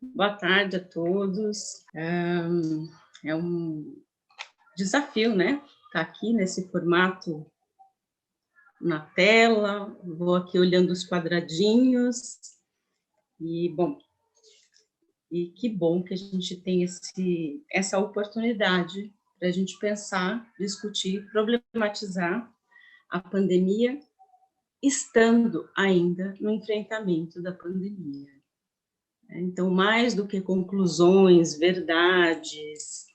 Boa tarde a todos. É um desafio, né? Estar aqui nesse formato na tela, vou aqui olhando os quadradinhos, e que bom que a gente tem essa oportunidade para a gente pensar, discutir, problematizar a pandemia, estando ainda no enfrentamento da pandemia. Então, mais do que conclusões, verdades,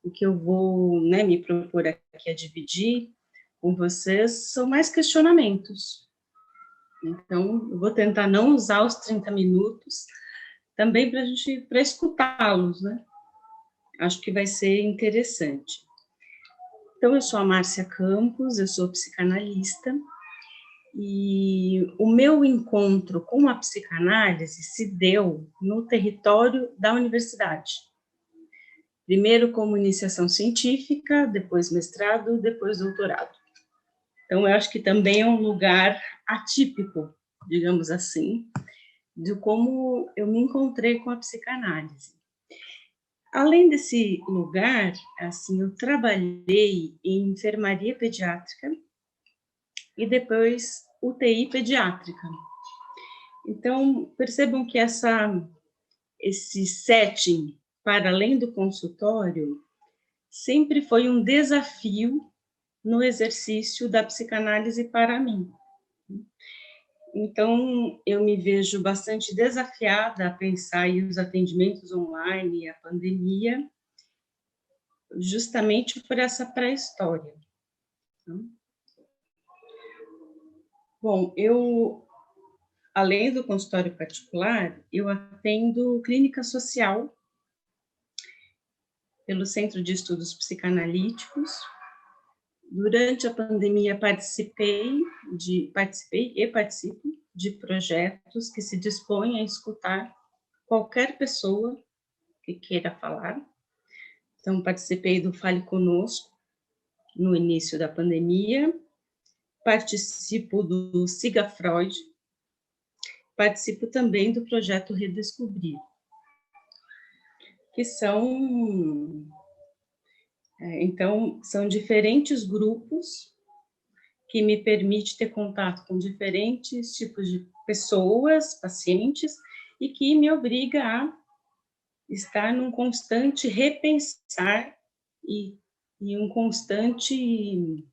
o que eu vou, né, me propor aqui a dividir com vocês são mais questionamentos. Então, eu vou tentar não usar os 30 minutos também para escutá-los, né? Acho que vai ser interessante. Então, eu sou a Márcia Campos, eu sou psicanalista, e o meu encontro com a psicanálise se deu no território da universidade. Primeiro como iniciação científica, depois mestrado, depois doutorado. Então, eu acho que também é um lugar atípico, digamos assim, de como eu me encontrei com a psicanálise. Além desse lugar, assim, eu trabalhei em enfermaria pediátrica e depois UTI pediátrica. Então, percebam que esse setting, para além do consultório, sempre foi um desafio no exercício da psicanálise para mim. Então, eu me vejo bastante desafiada a pensar aí os atendimentos online e a pandemia, justamente por essa pré-história. Bom, além do consultório particular, eu atendo clínica social pelo Centro de Estudos Psicanalíticos. Durante a pandemia, participei e participo de projetos que se dispõem a escutar qualquer pessoa que queira falar. Então, participei do Fale Conosco no início da pandemia, participo do Siga Freud, participo também do projeto Redescobrir, que são diferentes grupos que me permite ter contato com diferentes tipos de pessoas, pacientes, e que me obriga a estar num constante repensar e um constante,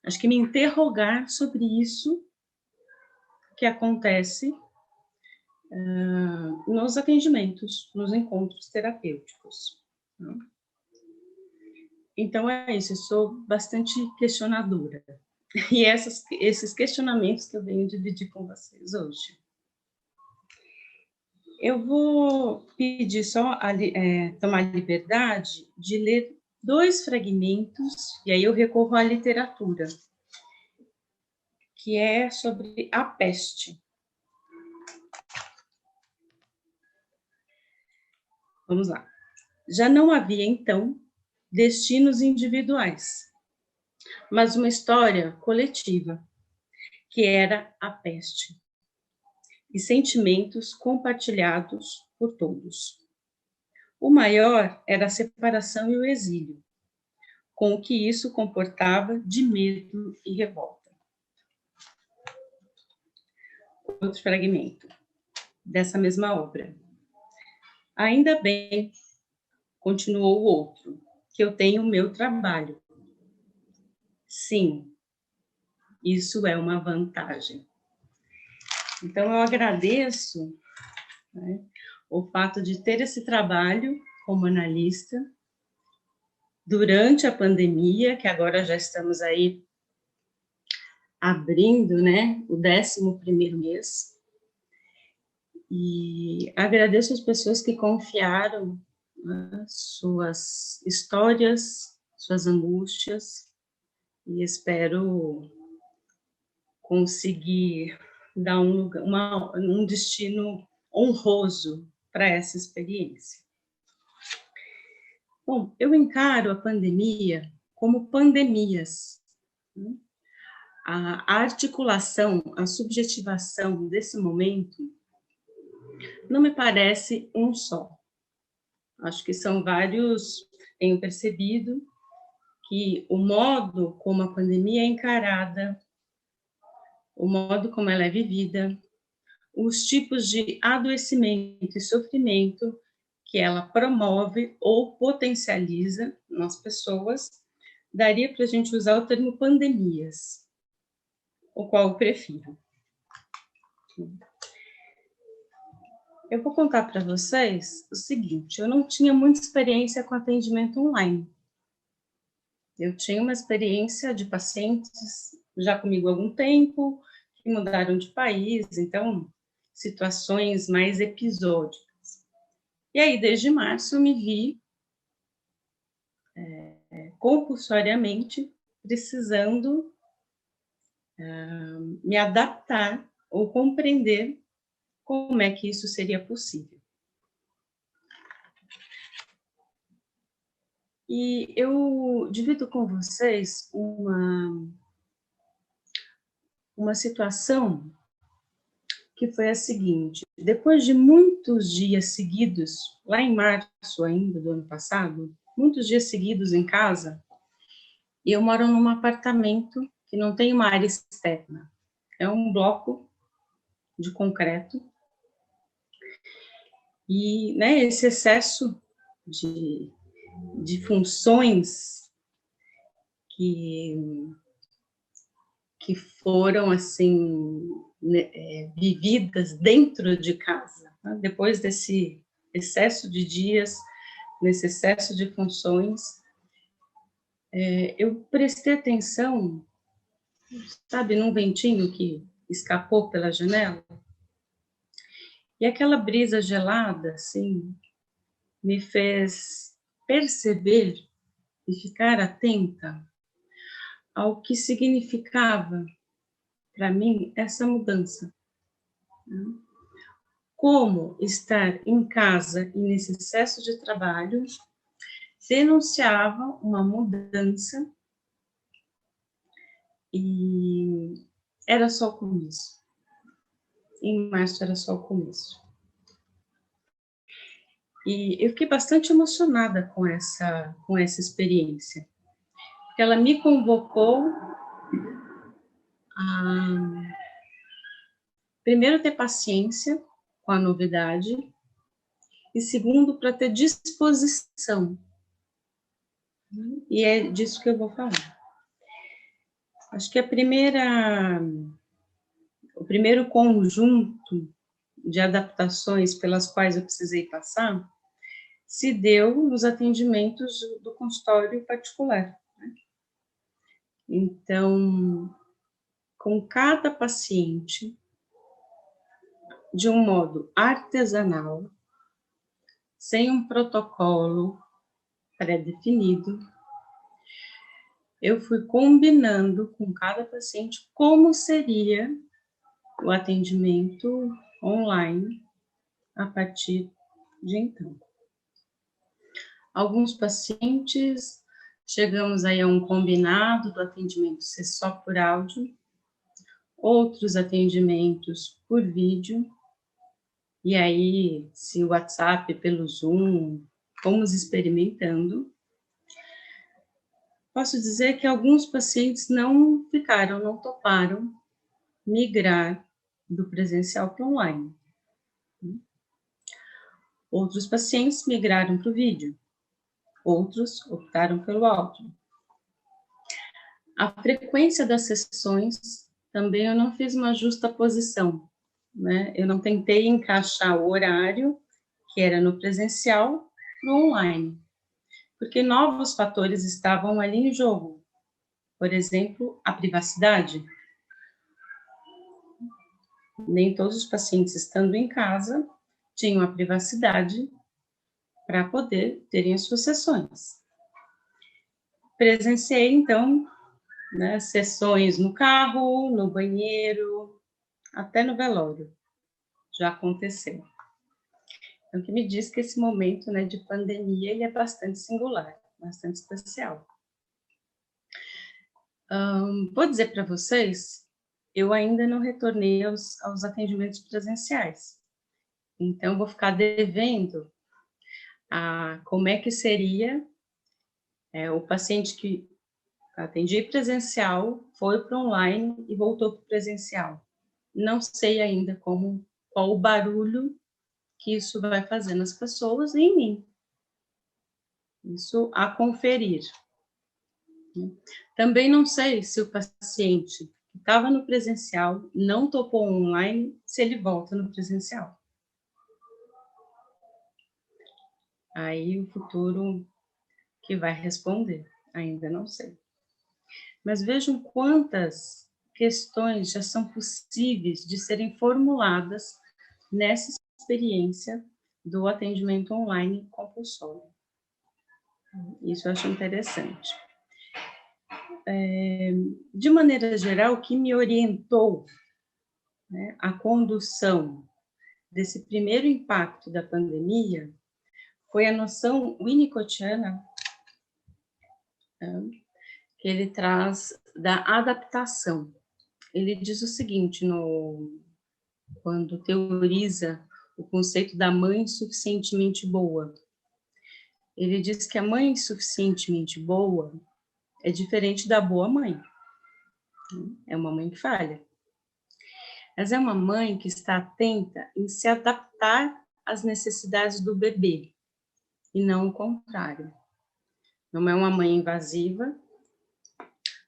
acho que me interrogar sobre isso que acontece nos atendimentos, nos encontros terapêuticos. Então, é isso, eu sou bastante questionadora. E esses questionamentos que eu venho dividir com vocês hoje. Eu vou pedir só tomar liberdade de ler 2 fragmentos, e aí eu recorro à literatura, que é sobre a peste. Vamos lá. Já não havia, então, destinos individuais, mas uma história coletiva, que era a peste, e sentimentos compartilhados por todos. O maior era a separação e o exílio, com o que isso comportava de medo e revolta. Outro fragmento dessa mesma obra. Ainda bem, continuou o outro, que eu tenho o meu trabalho. Sim, isso é uma vantagem. Então, eu agradeço, né, o fato de ter esse trabalho como analista durante a pandemia, que agora já estamos aí abrindo, né, o 11º mês, e agradeço as pessoas que confiaram, né, suas histórias, suas angústias, e espero conseguir dar um destino honroso para essa experiência. Bom, eu encaro a pandemia como pandemias. A articulação, a subjetivação desse momento Não me parece um só. Acho que são vários, tenho percebido que o modo como a pandemia é encarada, o modo como ela é vivida, os tipos de adoecimento e sofrimento que ela promove ou potencializa nas pessoas, daria para a gente usar o termo pandemias, o qual eu prefiro. Eu vou contar para vocês o seguinte, eu não tinha muita experiência com atendimento online. Eu tinha uma experiência de pacientes já comigo há algum tempo, que mudaram de país, então, situações mais episódicas. E aí, desde março, eu me vi compulsoriamente precisando me adaptar ou compreender como é que isso seria possível. E eu divido com vocês uma situação que foi a seguinte: depois de muitos dias seguidos, lá em março ainda do ano passado, muitos dias seguidos em casa, e eu moro num apartamento que não tem uma área externa, é um bloco de concreto, e né, esse excesso de funções que foram, assim, vividas dentro de casa, né? Depois desse excesso de dias, nesse excesso de funções, eu prestei atenção, sabe, num ventinho que escapou pela janela, e aquela brisa gelada, assim, me fez perceber e ficar atenta ao que significava para mim essa mudança. Como estar em casa e nesse excesso de trabalho denunciava uma mudança e era só o começo. Em março era só o começo. E eu fiquei bastante emocionada com essa experiência, porque ela me convocou a, primeiro, ter paciência com a novidade, e segundo, para ter disposição. E é disso que eu vou falar. Acho que o primeiro conjunto de adaptações pelas quais eu precisei passar se deu nos atendimentos do consultório particular. Então, com cada paciente, de um modo artesanal, sem um protocolo pré-definido, eu fui combinando com cada paciente como seria o atendimento online a partir de então. Alguns pacientes, chegamos aí a um combinado do atendimento ser só por áudio, outros atendimentos por vídeo, e aí, se o WhatsApp pelo Zoom, fomos experimentando. Posso dizer que alguns pacientes não toparam migrar do presencial para o online. Outros pacientes migraram para o vídeo, outros optaram pelo áudio. A frequência das sessões também eu não fiz uma justa posição, né? Eu não tentei encaixar o horário, que era no presencial, no online, porque novos fatores estavam ali em jogo. Por exemplo, a privacidade. Nem todos os pacientes, estando em casa, tinham a privacidade para poder terem as suas sessões. Presenciei, então, né, sessões no carro, no banheiro, até no velório. Já aconteceu. Então, o que me diz que esse momento, né, de pandemia ele é bastante singular, bastante especial. Vou dizer para vocês, eu ainda não retornei aos atendimentos presenciais. Então, vou ficar devendo a como é que seria o paciente que atendi presencial, foi para online e voltou para o presencial. Não sei ainda qual o barulho que isso vai fazer nas pessoas e em mim. Isso a conferir. Também não sei se o paciente que estava no presencial não topou online, se ele volta no presencial. Aí o futuro que vai responder, ainda não sei. Mas vejam quantas questões já são possíveis de serem formuladas nessa experiência do atendimento online compulsório. Isso eu acho interessante. De maneira geral, o que me orientou, né, a condução desse primeiro impacto da pandemia foi a noção winnicottiana, que ele traz da adaptação. Ele diz o seguinte, quando teoriza o conceito da mãe suficientemente boa. Ele diz que a mãe suficientemente boa é diferente da boa mãe. É uma mãe que falha. Mas é uma mãe que está atenta em se adaptar às necessidades do bebê, e não o contrário. Não é uma mãe invasiva,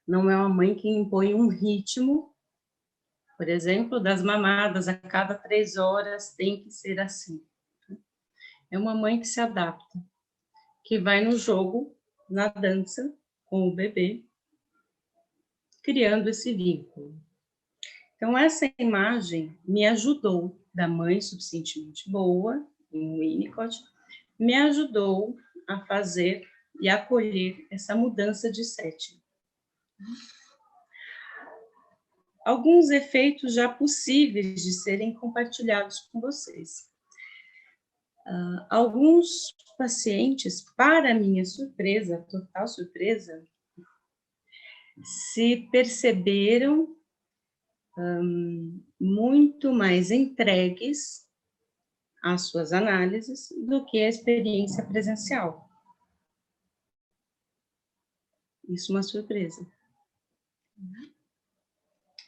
não é uma mãe que impõe um ritmo, por exemplo, das mamadas, a cada 3 horas tem que ser assim. É uma mãe que se adapta, que vai no jogo, na dança, com o bebê, criando esse vínculo. Então, essa imagem me ajudou, da mãe suficientemente boa, em Winnicott, me ajudou a fazer e acolher essa mudança de setting. Alguns efeitos já possíveis de serem compartilhados com vocês. Alguns pacientes, para minha surpresa, total surpresa, se perceberam muito mais entregues às suas análises do que a experiência presencial. Isso é uma surpresa.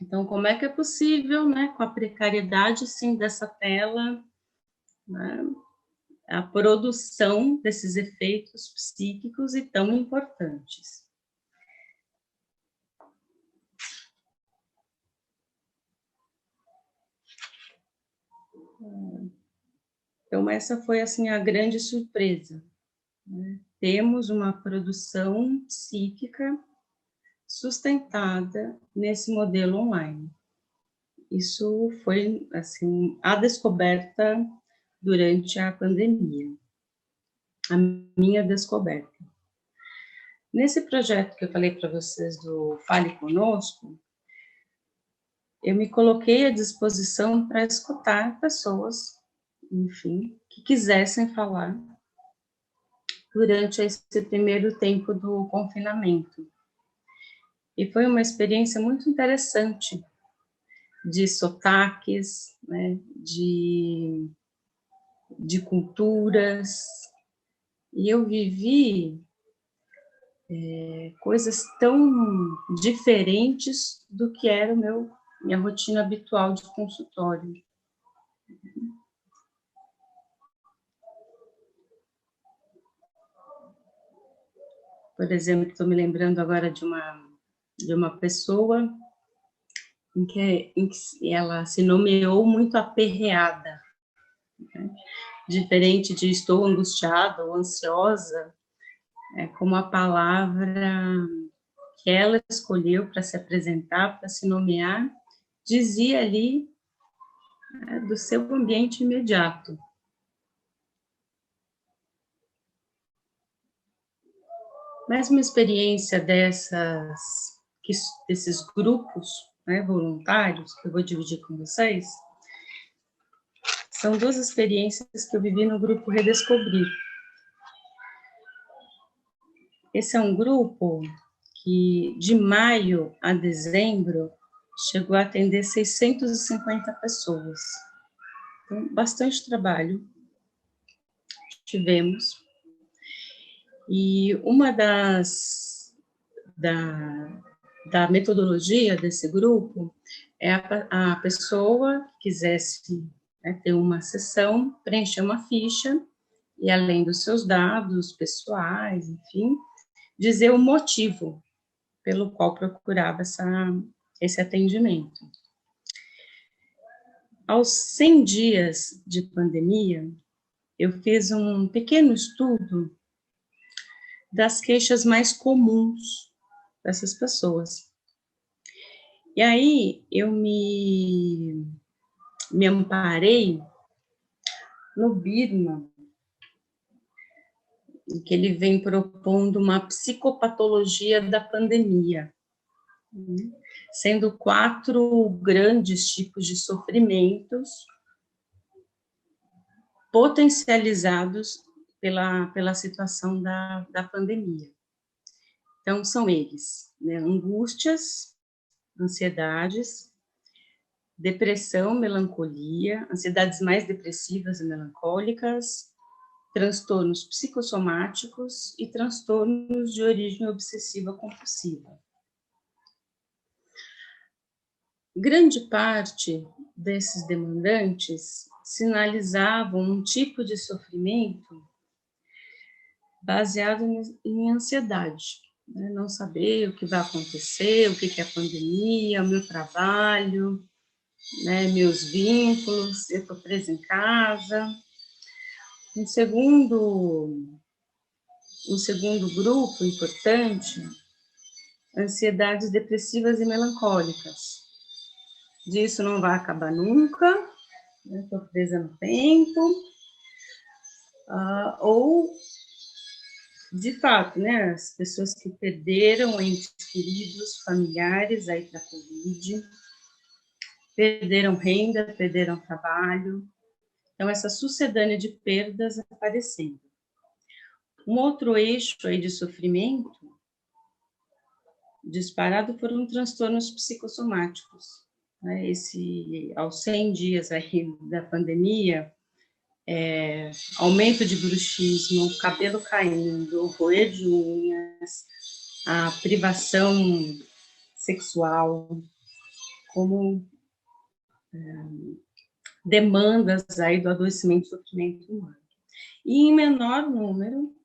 Então, como é que é possível, né, com a precariedade, sim, dessa tela, né, a produção desses efeitos psíquicos e tão importantes? Então, essa foi, assim, a grande surpresa, né? Temos uma produção psíquica sustentada nesse modelo online. Isso foi, assim, a descoberta durante a pandemia, a minha descoberta. Nesse projeto que eu falei para vocês do Fale Conosco, eu me coloquei à disposição para escutar pessoas, enfim, que quisessem falar durante esse primeiro tempo do confinamento. E foi uma experiência muito interessante, de sotaques, né, de culturas, e eu vivi coisas tão diferentes do que era minha rotina habitual de consultório. Por exemplo, estou me lembrando agora de uma pessoa em que ela se nomeou muito aperreada, né? Diferente de estou angustiada ou ansiosa, como a palavra que ela escolheu para se apresentar, para se nomear, dizia ali, né, do seu ambiente imediato. Mas uma experiência desses grupos, né, voluntários, que eu vou dividir com vocês, são 2 experiências que eu vivi no grupo Redescobrir. Esse é um grupo que, de maio a dezembro, chegou a atender 650 pessoas. Então, bastante trabalho tivemos. E uma da metodologia desse grupo é a pessoa que quisesse, né, ter uma sessão, preencher uma ficha, e além dos seus dados pessoais, enfim, dizer o motivo pelo qual procurava esse atendimento. Aos 100 dias de pandemia, eu fiz um pequeno estudo das queixas mais comuns dessas pessoas. E aí eu me amparei no Birman, em que ele vem propondo uma psicopatologia da pandemia, sendo 4 grandes tipos de sofrimentos potencializados pela situação da pandemia. Então, são eles, né, angústias, ansiedades, depressão, melancolia, ansiedades mais depressivas e melancólicas, transtornos psicossomáticos e transtornos de origem obsessiva compulsiva. Grande parte desses demandantes sinalizavam um tipo de sofrimento baseado em ansiedade, né? Não saber o que vai acontecer, o que é a pandemia, o meu trabalho, né, meus vínculos, eu estou presa em casa. Um segundo grupo importante, ansiedades depressivas e melancólicas. Disso não vai acabar nunca, estou presa no tempo. Ou, de fato, né, as pessoas que perderam entes queridos, familiares aí para a Covid, perderam renda, perderam trabalho. Então, essa sucedânea de perdas aparecendo. Um outro eixo aí de sofrimento disparado foram transtornos psicossomáticos. Né? Aos 100 dias aí da pandemia, aumento de bruxismo, cabelo caindo, roer de unhas, a privação sexual, como demandas aí do adoecimento e sofrimento humano. E, em menor número,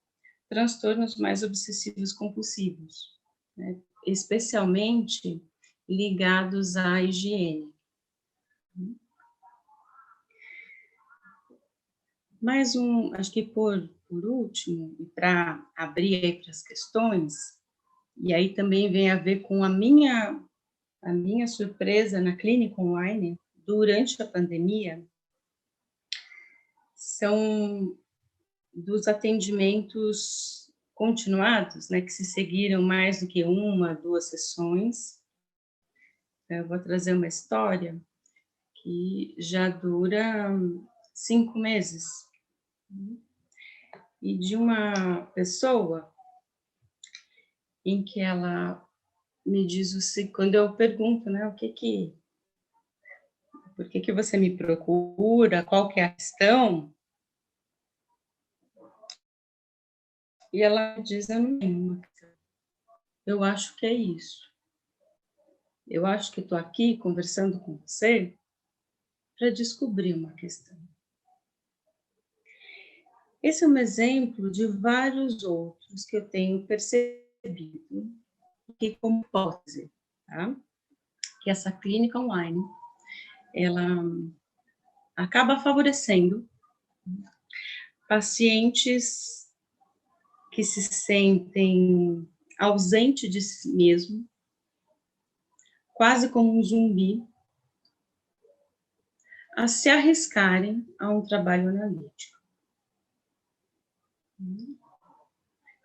transtornos mais obsessivos compulsivos, né? Especialmente ligados à higiene. Mais acho que por último, e para abrir aí para as questões, e aí também vem a ver com a minha surpresa na clínica online durante a pandemia, são dos atendimentos continuados, né, que se seguiram mais do que 1, 2 sessões. Eu vou trazer uma história que já dura 5 meses, e de uma pessoa em que ela me diz quando eu pergunto, né, por que você me procura, qual que é a questão, e ela diz, eu não tenho uma questão, eu acho que é isso, eu acho que estou aqui conversando com você para descobrir uma questão. Esse é um exemplo de vários outros que eu tenho percebido que como hipótese, tá? Que essa clínica online, ela acaba favorecendo pacientes que se sentem ausentes de si mesmo, quase como um zumbi, a se arriscarem a um trabalho analítico.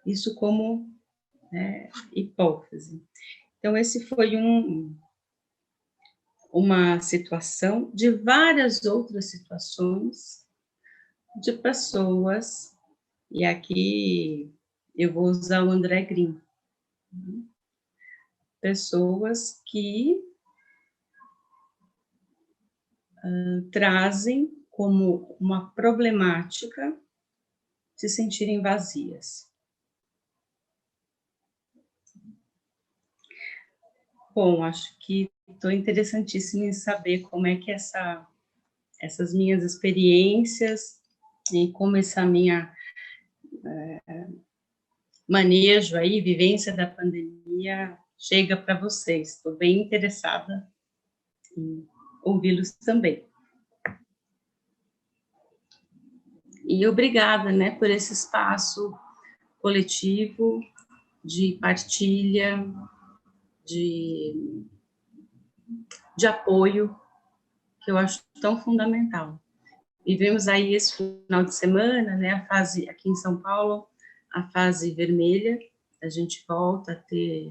Isso como, né, hipótese. Então, esse foi uma situação de várias outras situações de pessoas, e aqui eu vou usar o André Green, pessoas que trazem como uma problemática se sentirem vazias. Bom, acho que estou interessantíssima em saber como é que essas minhas experiências e como essa minha manejo aí, vivência da pandemia, chega para vocês. Estou bem interessada em ouvi-los também. E obrigada, né, por esse espaço coletivo de partilha, de apoio, que eu acho tão fundamental. Vivemos aí esse final de semana, né, a fase, aqui em São Paulo, a fase vermelha, a gente volta a ter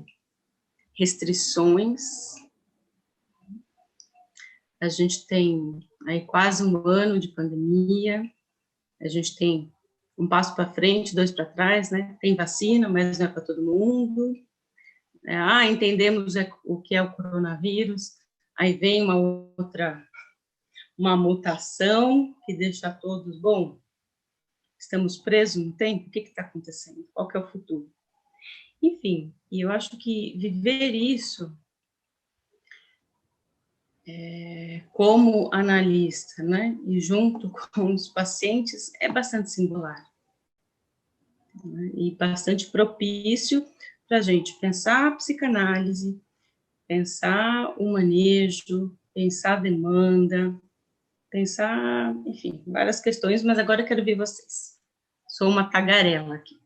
restrições, a gente tem aí quase um ano de pandemia, a gente tem um passo para frente, dois para trás, né, tem vacina, mas não é para todo mundo, entendemos o que é o coronavírus, aí vem uma mutação que deixa todos, bom, estamos presos no tempo, o que está acontecendo? Qual que é o futuro? Enfim, e eu acho que viver isso como analista, né, e junto com os pacientes, é bastante singular, né, e bastante propício para a gente pensar a psicanálise, pensar o manejo, pensar a demanda, pensar, enfim, várias questões, mas agora eu quero ver vocês. Sou uma tagarela aqui.